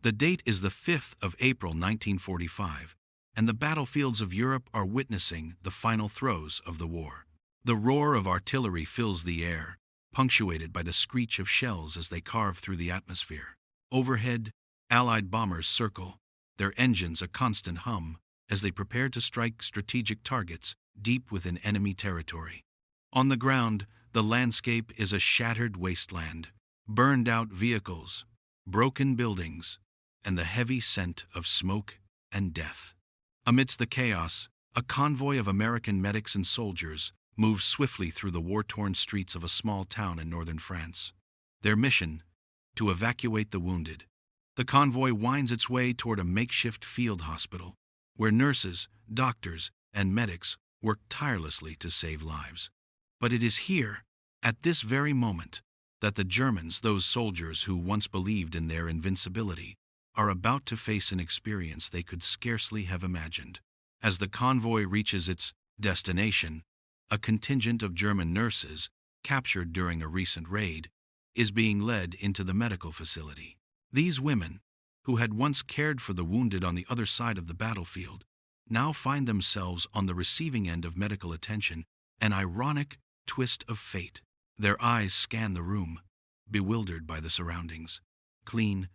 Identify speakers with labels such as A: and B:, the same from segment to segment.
A: The date is the 5th of April 1945, and the battlefields of Europe are witnessing the final throes of the war. The roar of artillery fills the air, punctuated by the screech of shells as they carve through the atmosphere. Overhead, Allied bombers circle, their engines a constant hum, as they prepare to strike strategic targets deep within enemy territory. On the ground, the landscape is a shattered wasteland, burned-out vehicles, broken buildings, and the heavy scent of smoke and death. Amidst the chaos, a convoy of American medics and soldiers moves swiftly through the war-torn streets of a small town in northern France. Their mission? To evacuate the wounded. The convoy winds its way toward a makeshift field hospital, where nurses, doctors, and medics work tirelessly to save lives. But it is here, at this very moment, that the Germans, those soldiers who once believed in their invincibility, are about to face an experience they could scarcely have imagined. As the convoy reaches its destination, a contingent of German nurses, captured during a recent raid, is being led into the medical facility. These women, who had once cared for the wounded on the other side of the battlefield, now find themselves on the receiving end of medical attention, an ironic twist of fate. Their eyes scan the room, bewildered by the surroundings. Clean,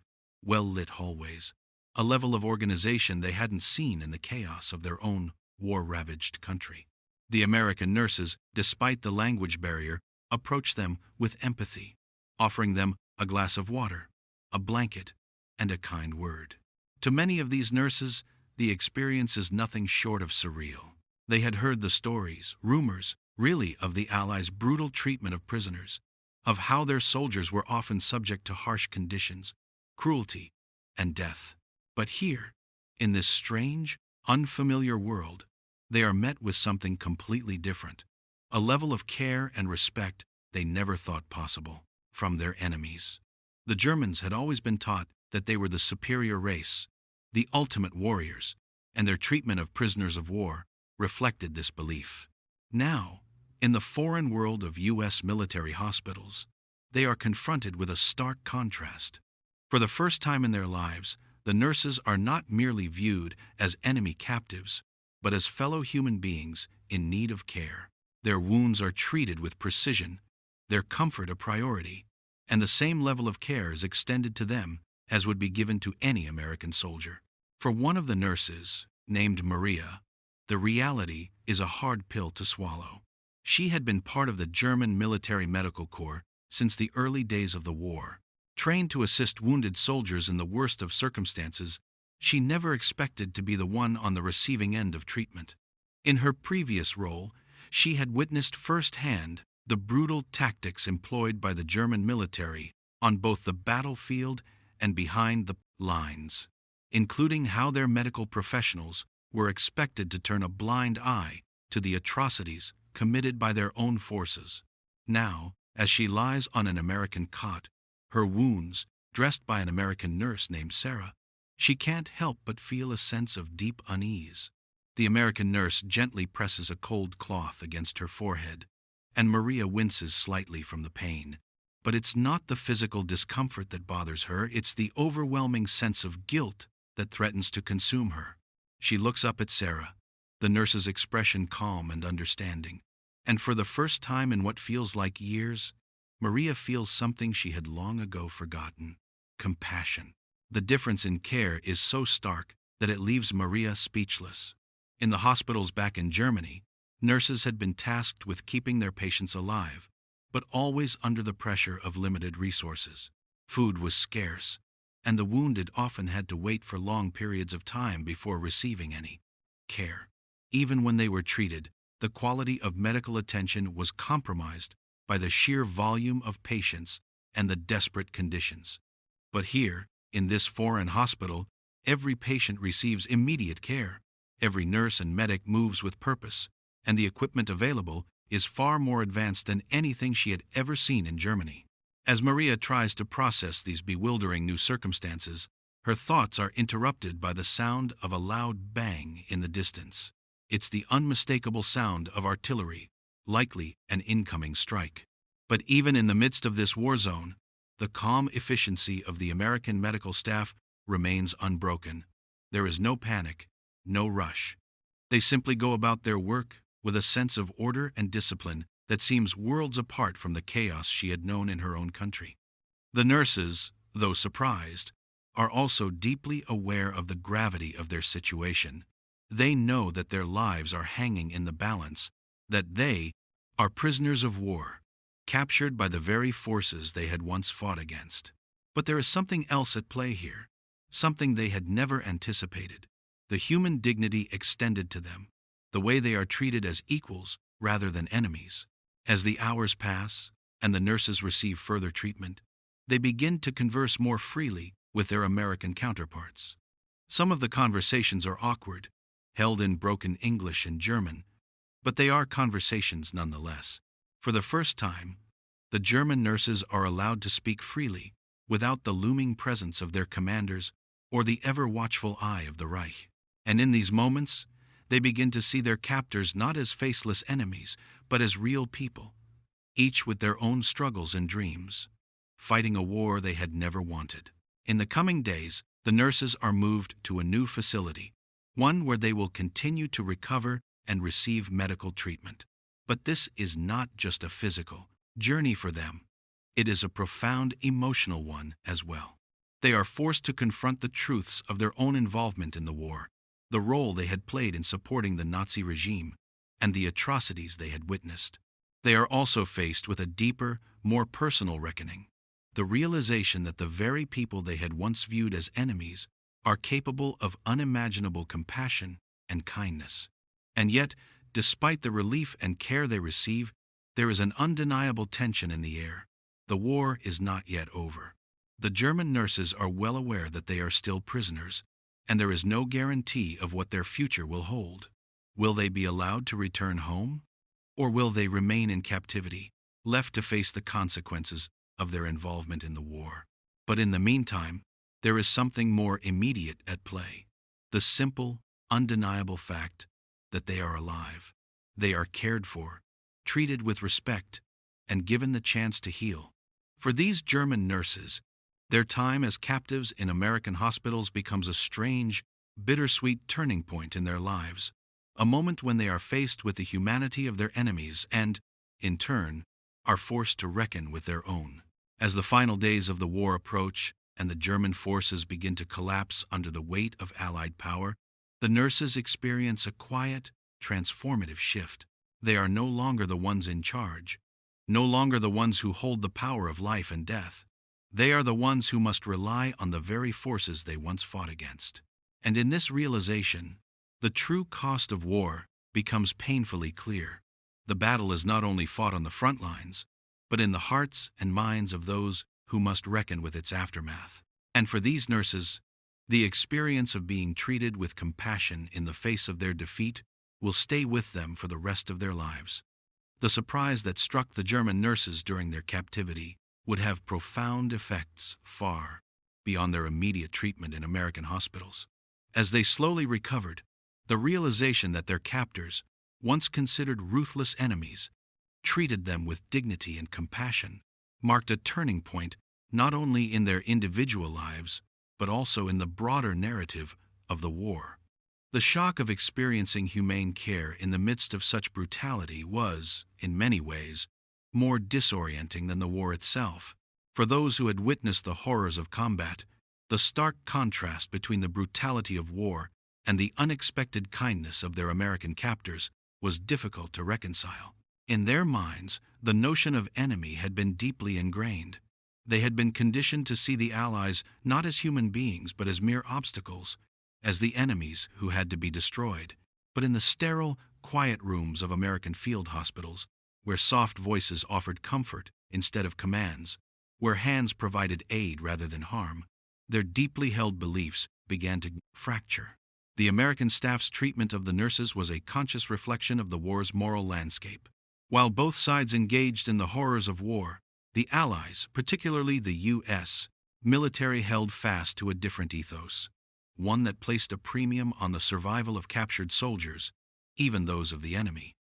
A: well-lit hallways, a level of organization they hadn't seen in the chaos of their own war-ravaged country. The American nurses, despite the language barrier, approach them with empathy, offering them a glass of water, a blanket, and a kind word. To many of these nurses, the experience is nothing short of surreal. They had heard the stories, rumors, really, of the Allies' brutal treatment of prisoners, of how their soldiers were often subject to harsh conditions, cruelty, and death. But here, in this strange, unfamiliar world, they are met with something completely different, a level of care and respect they never thought possible from their enemies. The Germans had always been taught that they were the superior race, the ultimate warriors, and their treatment of prisoners of war reflected this belief. Now, in the foreign world of U.S. military hospitals, they are confronted with a stark contrast. For the first time in their lives, the nurses are not merely viewed as enemy captives, but as fellow human beings in need of care. Their wounds are treated with precision, their comfort a priority, and the same level of care is extended to them as would be given to any American soldier. For one of the nurses, named Maria, the reality is a hard pill to swallow. She had been part of the German military medical corps since the early days of the war. Trained to assist wounded soldiers in the worst of circumstances, she never expected to be the one on the receiving end of treatment. In her previous role, she had witnessed firsthand the brutal tactics employed by the German military on both the battlefield and behind the lines, including how their medical professionals were expected to turn a blind eye to the atrocities committed by their own forces. Now, as she lies on an American cot, her wounds dressed by an American nurse named Sarah, she can't help but feel a sense of deep unease. The American nurse gently presses a cold cloth against her forehead, and Maria winces slightly from the pain. But it's not the physical discomfort that bothers her, it's the overwhelming sense of guilt that threatens to consume her. She looks up at Sarah, the nurse's expression calm and understanding, and for the first time in what feels like years, Maria feels something she had long ago forgotten: compassion. The difference in care is so stark that it leaves Maria speechless. In the hospitals back in Germany, nurses had been tasked with keeping their patients alive, but always under the pressure of limited resources. Food was scarce, and the wounded often had to wait for long periods of time before receiving any care. Even when they were treated, the quality of medical attention was compromised by the sheer volume of patients and the desperate conditions. But here, in this foreign hospital, every patient receives immediate care. Every nurse and medic moves with purpose, and the equipment available is far more advanced than anything she had ever seen in Germany. As Maria tries to process these bewildering new circumstances, her thoughts are interrupted by the sound of a loud bang in the distance. It's the unmistakable sound of artillery, likely an incoming strike. But even in the midst of this war zone, the calm efficiency of the American medical staff remains unbroken. There is no panic, no rush. They simply go about their work with a sense of order and discipline that seems worlds apart from the chaos she had known in her own country. The nurses, though surprised, are also deeply aware of the gravity of their situation. They know that their lives are hanging in the balance, that they are prisoners of war, captured by the very forces they had once fought against. But there is something else at play here, something they had never anticipated: the human dignity extended to them, the way they are treated as equals rather than enemies. As the hours pass and the nurses receive further treatment, they begin to converse more freely with their American counterparts. Some of the conversations are awkward, held in broken English and German, but they are conversations nonetheless. For the first time, the German nurses are allowed to speak freely without the looming presence of their commanders or the ever-watchful eye of the Reich. And in these moments, they begin to see their captors not as faceless enemies, but as real people, each with their own struggles and dreams, fighting a war they had never wanted. In the coming days, the nurses are moved to a new facility, one where they will continue to recover and receive medical treatment. But this is not just a physical journey for them. It is a profound emotional one as well. They are forced to confront the truths of their own involvement in the war, the role they had played in supporting the Nazi regime, and the atrocities they had witnessed. They are also faced with a deeper, more personal reckoning: the realization that the very people they had once viewed as enemies are capable of unimaginable compassion and kindness. And yet, despite the relief and care they receive, there is an undeniable tension in the air. The war is not yet over. The German nurses are well aware that they are still prisoners, and there is no guarantee of what their future will hold. Will they be allowed to return home? Or will they remain in captivity, left to face the consequences of their involvement in the war? But in the meantime, there is something more immediate at play: the simple, undeniable fact that they are alive. They are cared for, treated with respect, and given the chance to heal. For these German nurses, their time as captives in American hospitals becomes a strange, bittersweet turning point in their lives, a moment when they are faced with the humanity of their enemies and, in turn, are forced to reckon with their own. As the final days of the war approach and the German forces begin to collapse under the weight of Allied power, the nurses experience a quiet, transformative shift. They are no longer the ones in charge, no longer the ones who hold the power of life and death. They are the ones who must rely on the very forces they once fought against. And in this realization, the true cost of war becomes painfully clear. The battle is not only fought on the front lines, but in the hearts and minds of those who must reckon with its aftermath. And for these nurses, the experience of being treated with compassion in the face of their defeat will stay with them for the rest of their lives. The surprise that struck the German nurses during their captivity would have profound effects far beyond their immediate treatment in American hospitals. As they slowly recovered, the realization that their captors, once considered ruthless enemies, treated them with dignity and compassion, marked a turning point not only in their individual lives, but also in the broader narrative of the war. The shock of experiencing humane care in the midst of such brutality was, in many ways, more disorienting than the war itself. For those who had witnessed the horrors of combat, the stark contrast between the brutality of war and the unexpected kindness of their American captors was difficult to reconcile. In their minds, the notion of enemy had been deeply ingrained. They had been conditioned to see the Allies not as human beings but as mere obstacles, as the enemies who had to be destroyed. But in the sterile, quiet rooms of American field hospitals, where soft voices offered comfort instead of commands, where hands provided aid rather than harm, their deeply held beliefs began to fracture. The American staff's treatment of the nurses was a conscious reflection of the war's moral landscape. While both sides engaged in the horrors of war, the Allies, particularly the U.S. military, held fast to a different ethos, one that placed a premium on the survival of captured soldiers, even those of the enemy.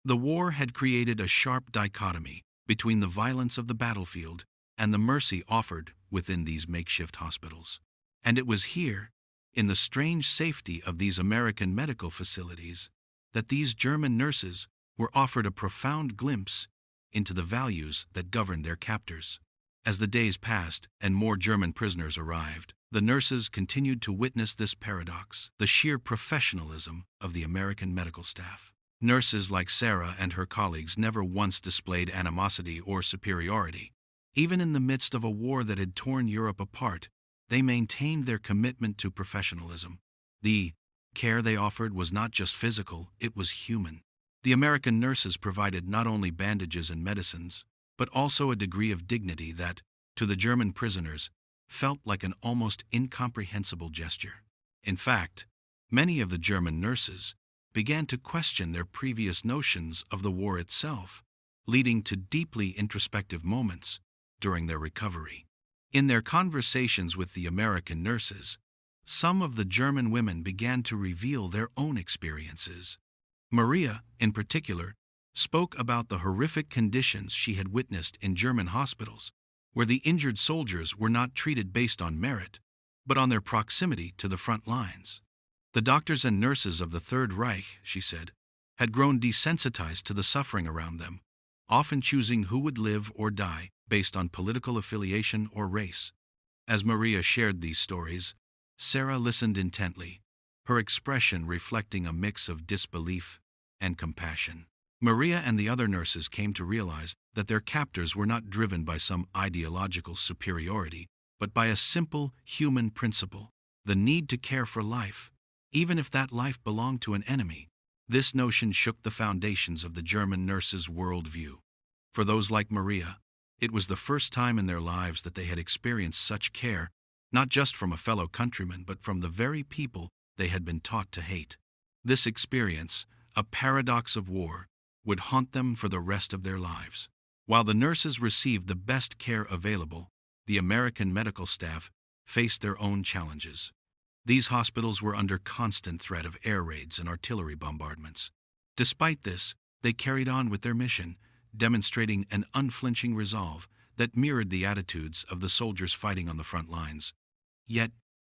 A: The war had created a sharp dichotomy between the violence of the battlefield and the mercy offered within these makeshift hospitals. And it was here, in the strange safety of these American medical facilities, that these German nurses were offered a profound glimpse into the values that governed their captors. As the days passed and more German prisoners arrived, the nurses continued to witness this paradox, the sheer professionalism of the American medical staff. Nurses like Sarah and her colleagues never once displayed animosity or superiority. Even in the midst of a war that had torn Europe apart, they maintained their commitment to professionalism. The care they offered was not just physical, it was human. The American nurses provided not only bandages and medicines, but also a degree of dignity that, to the German prisoners, felt like an almost incomprehensible gesture. In fact, many of the German nurses began to question their previous notions of the war itself, leading to deeply introspective moments during their recovery. In their conversations with the American nurses, some of the German women began to reveal their own experiences. Maria, in particular, spoke about the horrific conditions she had witnessed in German hospitals, where the injured soldiers were not treated based on merit, but on their proximity to the front lines. The doctors and nurses of the Third Reich, she said, had grown desensitized to the suffering around them, often choosing who would live or die based on political affiliation or race. As Maria shared these stories, Sarah listened intently, her expression reflecting a mix of disbelief and compassion. Maria and the other nurses came to realize that their captors were not driven by some ideological superiority, but by a simple human principle, the need to care for life, even if that life belonged to an enemy. This notion shook the foundations of the German nurses' worldview. For those like Maria, it was the first time in their lives that they had experienced such care, not just from a fellow countryman, but from the very people they had been taught to hate. This experience, a paradox of war, would haunt them for the rest of their lives. While the nurses received the best care available, the American medical staff faced their own challenges. These hospitals were under constant threat of air raids and artillery bombardments. Despite this, they carried on with their mission, demonstrating an unflinching resolve that mirrored the attitudes of the soldiers fighting on the front lines. Yet,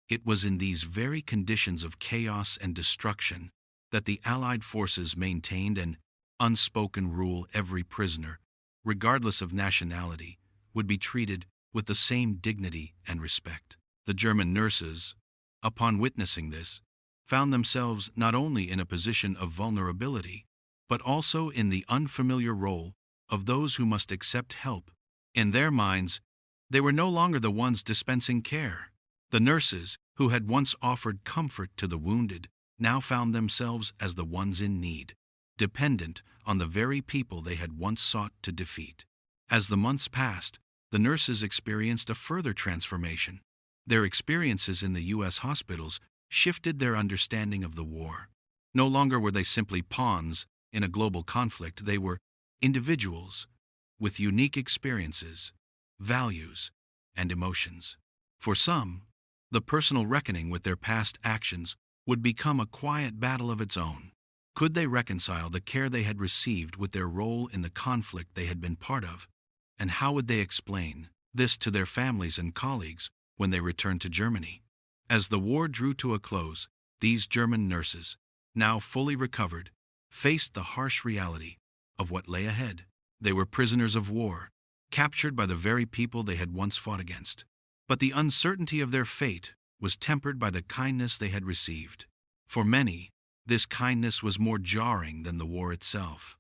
A: it was in these very conditions of chaos and destruction that the Allied forces maintained an unspoken rule: every prisoner, regardless of nationality, would be treated with the same dignity and respect. The German nurses, upon witnessing this, found themselves not only in a position of vulnerability, but also in the unfamiliar role of those who must accept help. In their minds, they were no longer the ones dispensing care. The nurses, who had once offered comfort to the wounded, now found themselves as the ones in need, dependent on the very people they had once sought to defeat. As the months passed, the nurses experienced a further transformation. Their experiences in the U.S. hospitals shifted their understanding of the war. No longer were they simply pawns in a global conflict, they were individuals with unique experiences, values, and emotions. For some, the personal reckoning with their past actions would become a quiet battle of its own. Could they reconcile the care they had received with their role in the conflict they had been part of? And how would they explain this to their families and colleagues when they returned to Germany? As the war drew to a close, these German nurses, now fully recovered, faced the harsh reality of what lay ahead. They were prisoners of war, captured by the very people they had once fought against. But the uncertainty of their fate was tempered by the kindness they had received. For many, this kindness was more jarring than the war itself.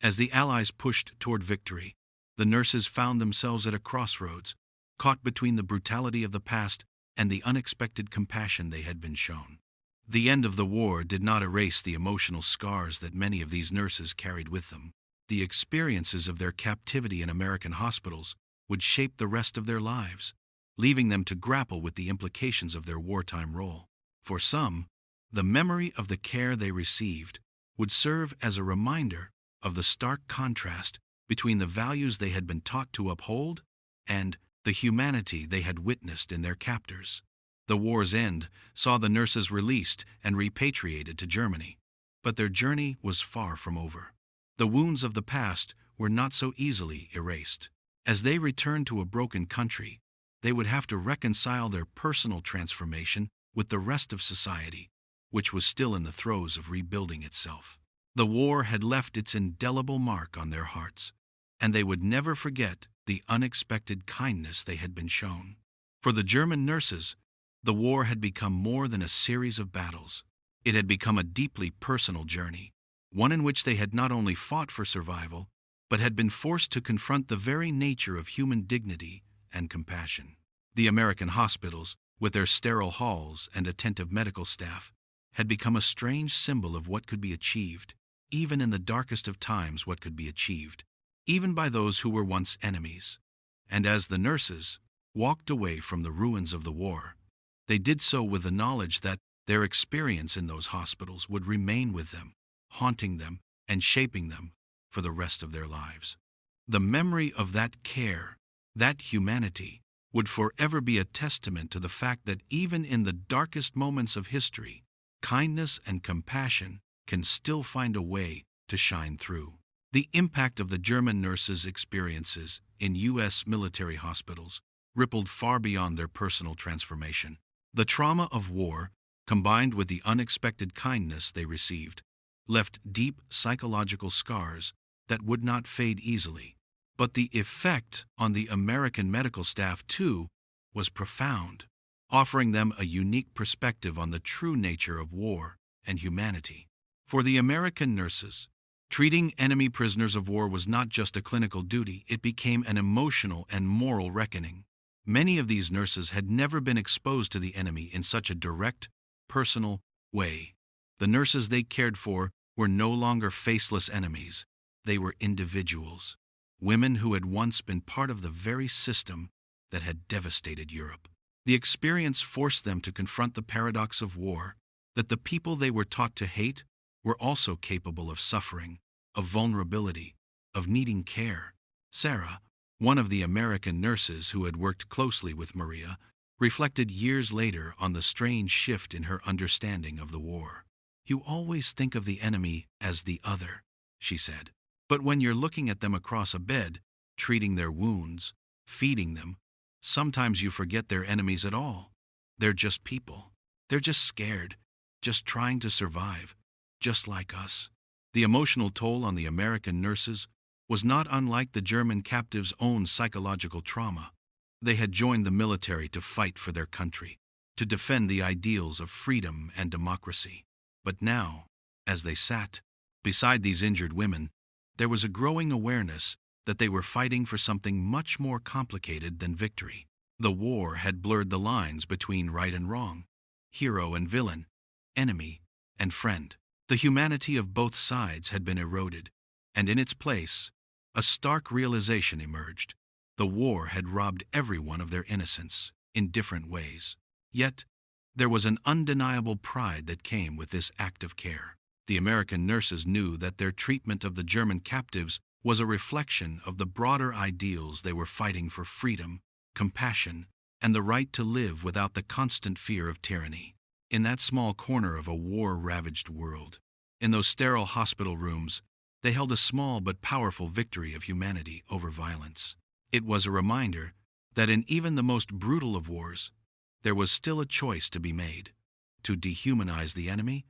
A: As the Allies pushed toward victory, the nurses found themselves at a crossroads, caught between the brutality of the past and the unexpected compassion they had been shown. The end of the war did not erase the emotional scars that many of these nurses carried with them. The experiences of their captivity in American hospitals would shape the rest of their lives, leaving them to grapple with the implications of their wartime role. For some, the memory of the care they received would serve as a reminder of the stark contrast between the values they had been taught to uphold and the humanity they had witnessed in their captors. The war's end saw the nurses released and repatriated to Germany, but their journey was far from over. The wounds of the past were not so easily erased. As they returned to a broken country, they would have to reconcile their personal transformation with the rest of society, which was still in the throes of rebuilding itself. The war had left its indelible mark on their hearts, and they would never forget the unexpected kindness they had been shown. For the German nurses, the war had become more than a series of battles. It had become a deeply personal journey, one in which they had not only fought for survival, but had been forced to confront the very nature of human dignity and compassion. The American hospitals, with their sterile halls and attentive medical staff, had become a strange symbol of what could be achieved, even in the darkest of times what could be achieved, even by those who were once enemies. And as the nurses walked away from the ruins of the war, they did so with the knowledge that their experience in those hospitals would remain with them, haunting them and shaping them for the rest of their lives. The memory of that care, that humanity, would forever be a testament to the fact that even in the darkest moments of history, kindness and compassion can still find a way to shine through. The impact of the German nurses' experiences in U.S. military hospitals rippled far beyond their personal transformation. The trauma of war, combined with the unexpected kindness they received, left deep psychological scars that would not fade easily. But the effect on the American medical staff, too, was profound, offering them a unique perspective on the true nature of war and humanity. For the American nurses, treating enemy prisoners of war was not just a clinical duty, it became an emotional and moral reckoning. Many of these nurses had never been exposed to the enemy in such a direct, personal way. The nurses they cared for were no longer faceless enemies. They were individuals, women who had once been part of the very system that had devastated Europe. The experience forced them to confront the paradox of war, that the people they were taught to hate were also capable of suffering, of vulnerability, of needing care. Sarah, one of the American nurses who had worked closely with Maria, reflected years later on the strange shift in her understanding of the war. "You always think of the enemy as the other," she said. "But when you're looking at them across a bed, treating their wounds, feeding them, sometimes you forget they're enemies at all. They're just people. They're just scared, just trying to survive, just like us." The emotional toll on the American nurses was not unlike the German captives' own psychological trauma. They had joined the military to fight for their country, to defend the ideals of freedom and democracy. But now, as they sat beside these injured women, there was a growing awareness that they were fighting for something much more complicated than victory. The war had blurred the lines between right and wrong, hero and villain, enemy and friend. The humanity of both sides had been eroded, and in its place, a stark realization emerged. The war had robbed everyone of their innocence in different ways. Yet, there was an undeniable pride that came with this act of care. The American nurses knew that their treatment of the German captives was a reflection of the broader ideals they were fighting for: freedom, compassion, and the right to live without the constant fear of tyranny. In that small corner of a war-ravaged world, in those sterile hospital rooms, they held a small but powerful victory of humanity over violence. It was a reminder that in even the most brutal of wars, there was still a choice to be made: to dehumanize the enemy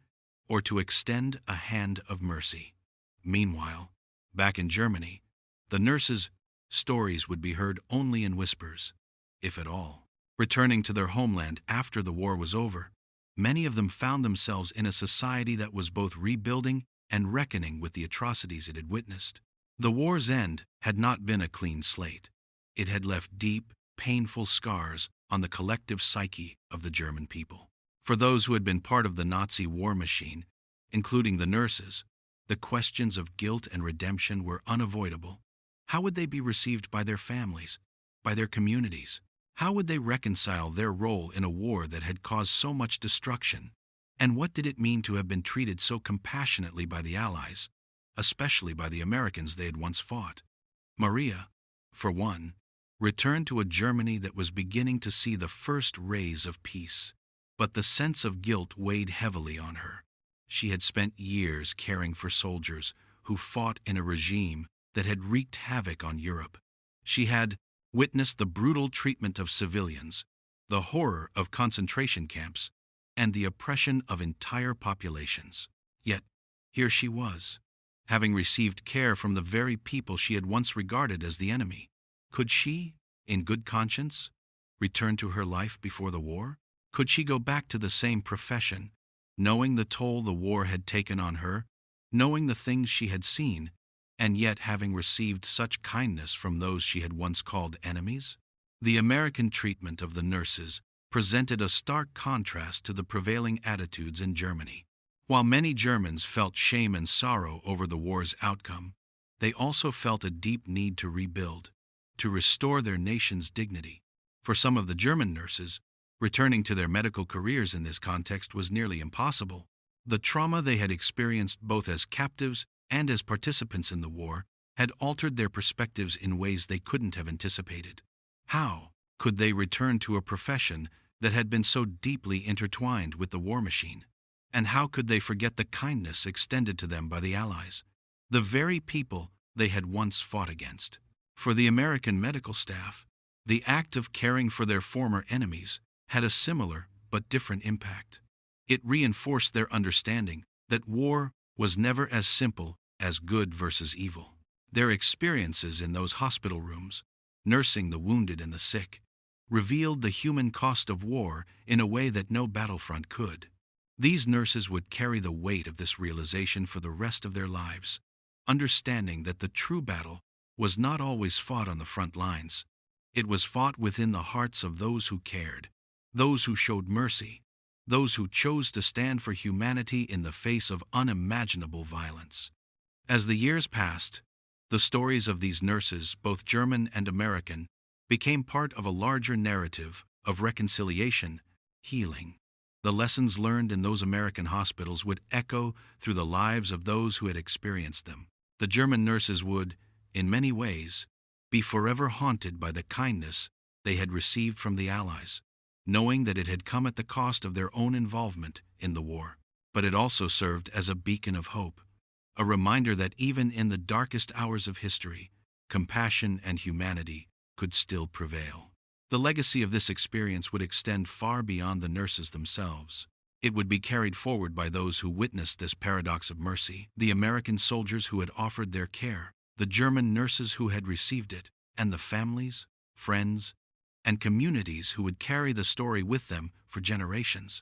A: or to extend a hand of mercy. Meanwhile, back in Germany, the nurses' stories would be heard only in whispers, if at all. Returning to their homeland after the war was over, many of them found themselves in a society that was both rebuilding and reckoning with the atrocities it had witnessed. The war's end had not been a clean slate. It had left deep, painful scars on the collective psyche of the German people. For those who had been part of the Nazi war machine, including the nurses, the questions of guilt and redemption were unavoidable. How would they be received by their families, by their communities? How would they reconcile their role in a war that had caused so much destruction? And what did it mean to have been treated so compassionately by the Allies, especially by the Americans they had once fought? Maria, for one, returned to a Germany that was beginning to see the first rays of peace. But the sense of guilt weighed heavily on her. She had spent years caring for soldiers who fought in a regime that had wreaked havoc on Europe. She had witnessed the brutal treatment of civilians, the horror of concentration camps, and the oppression of entire populations. Yet, here she was, having received care from the very people she had once regarded as the enemy. Could she, in good conscience, return to her life before the war? Could she go back to the same profession, knowing the toll the war had taken on her, knowing the things she had seen, and yet having received such kindness from those she had once called enemies? The American treatment of the nurses presented a stark contrast to the prevailing attitudes in Germany. While many Germans felt shame and sorrow over the war's outcome, they also felt a deep need to rebuild, to restore their nation's dignity. For some of the German nurses, returning to their medical careers in this context was nearly impossible. The trauma they had experienced both as captives and as participants in the war had altered their perspectives in ways they couldn't have anticipated. How could they return to a profession that had been so deeply intertwined with the war machine? And how could they forget the kindness extended to them by the Allies, the very people they had once fought against? For the American medical staff, the act of caring for their former enemies had a similar but different impact. It reinforced their understanding that war was never as simple as good versus evil. Their experiences in those hospital rooms, nursing the wounded and the sick, revealed the human cost of war in a way that no battlefront could. These nurses would carry the weight of this realization for the rest of their lives, understanding that the true battle was not always fought on the front lines. It was fought within the hearts of those who cared, those who showed mercy, those who chose to stand for humanity in the face of unimaginable violence. As the years passed, the stories of these nurses, both German and American, became part of a larger narrative of reconciliation, healing. The lessons learned in those American hospitals would echo through the lives of those who had experienced them. The German nurses would, in many ways, be forever haunted by the kindness they had received from the Allies, knowing that it had come at the cost of their own involvement in the war. But it also served as a beacon of hope, a reminder that even in the darkest hours of history, compassion and humanity could still prevail. The legacy of this experience would extend far beyond the nurses themselves. It would be carried forward by those who witnessed this paradox of mercy, the American soldiers who had offered their care, the German nurses who had received it, and the families, friends, and communities who would carry the story with them for generations.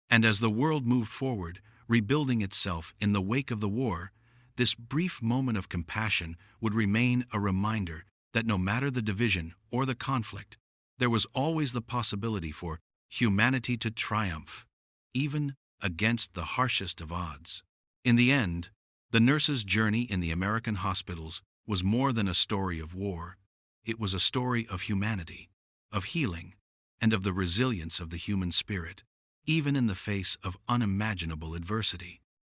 A: And as the world moved forward, rebuilding itself in the wake of the war, this brief moment of compassion would remain a reminder that no matter the division or the conflict, there was always the possibility for humanity to triumph, even against the harshest of odds. In the end, the nurses' journey in the American hospitals was more than a story of war. It was a story of humanity, of healing, and of the resilience of the human spirit, even in the face of unimaginable adversity.